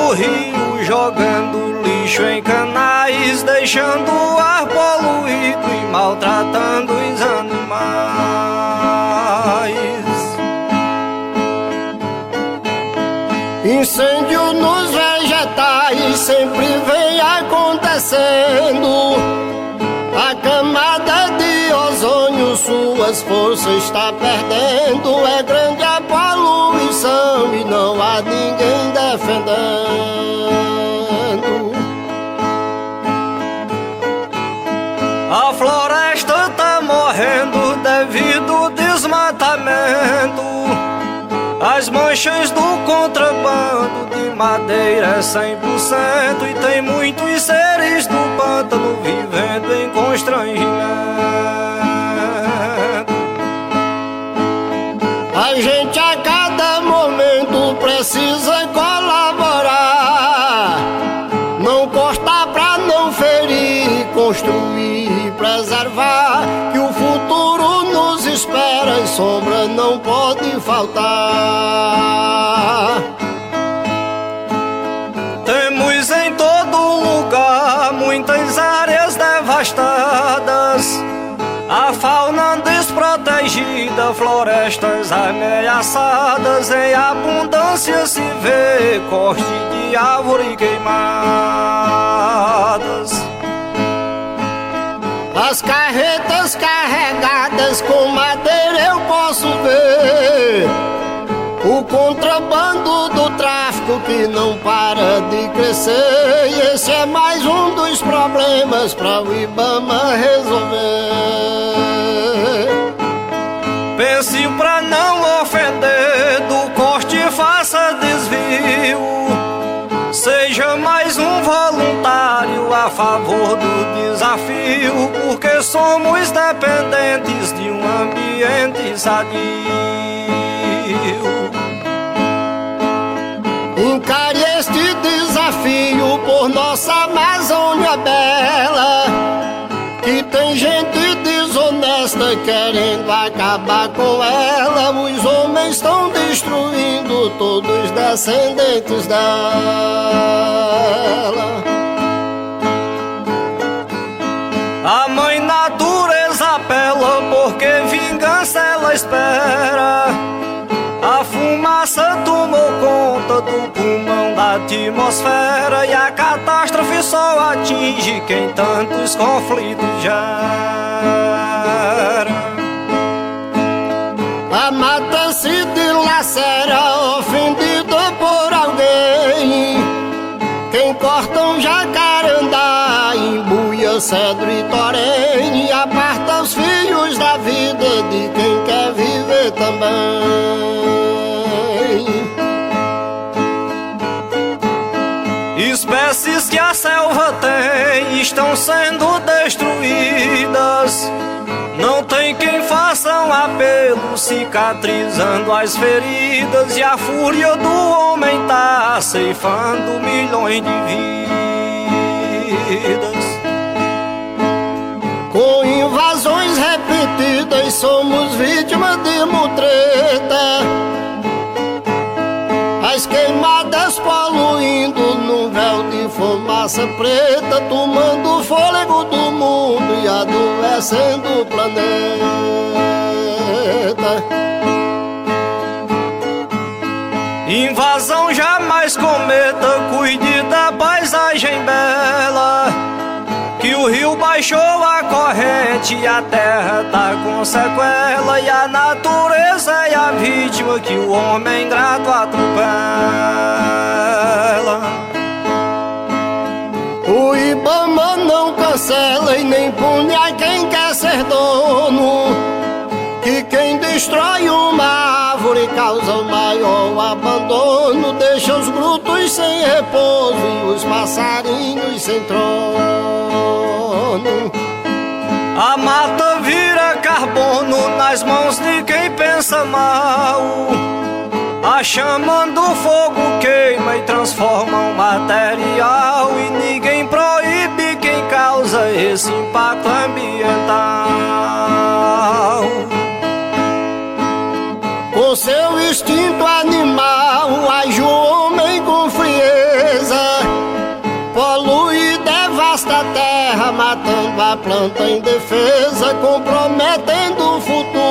do rio, jogando lixo em canais, deixando o ar poluído e maltratando os animais. Incêndio nos vegetais sempre vem acontecendo. A camada de ozônio suas forças está perdendo. É grande a poluição e não há ninguém defendendo. A floresta tá morrendo devido ao desmatamento. As manchas do contrabando de madeira é 100%. E tem muitos seres do pântano vivendo em constrangimento. A gente a cada momento precisa colaborar. Não cortar pra não ferir, construir, preservar. Que o futuro nos espera e sombra não pode faltar. Temos em todo lugar muitas áreas devastadas, a fauna desprotegida, florestas ameaçadas. Em abundância se vê corte de árvore queimadas. As carretas carregadas com madeira eu posso ver. O contrabando do tráfico que não para de crescer. E esse é mais um dos problemas para o Ibama resolver. Pense pra não ofender, do corte faça desvio. Seja mais um voluntário a favor do desafio, porque somos dependentes de um ambiente sadio. Encare este desafio por nossa Amazônia bela, que tem gente desonesta querendo acabar com ela. Os homens estão destruindo todos os descendentes dela. A mãe natureza apela, porque vingança ela espera. A fumaça tomou conta do pulmão da atmosfera, e a catástrofe só atinge quem tantos conflitos gera. A mata se dilacera, ofendida por alguém. Quem corta um jacarandá, embuia cedro e torém, e aparta os fios da vida de quem quer viver também. Espécies que a selva tem estão sendo destruídas. Não tem quem faça um apelo, cicatrizando as feridas. E a fúria do homem tá ceifando milhões de vidas. Com invasões repetidas somos vítimas de mutreta. As queimadas poluindo num véu de fumaça preta, tomando o fôlego do mundo e adoecendo o planeta. Invasão jamais cometa, cuide da paisagem bela, que o rio baixou a corrente e a terra tá com sequela. E a natureza é a vítima que o homem ingrato atropela. O Ibama não cancela e nem pune a quem quer ser dono, que quem destrói uma árvore causa o maior abandono. Deixa os brutos sem repouso e os passarinhos sem trono. A mata vira carbono nas mãos de quem pensa mal. A chama do fogo queima e transforma um material, e ninguém proíbe quem causa esse impacto ambiental. Com seu instinto animal age o homem com frieza. matando a planta indefesa, comprometendo o futuro.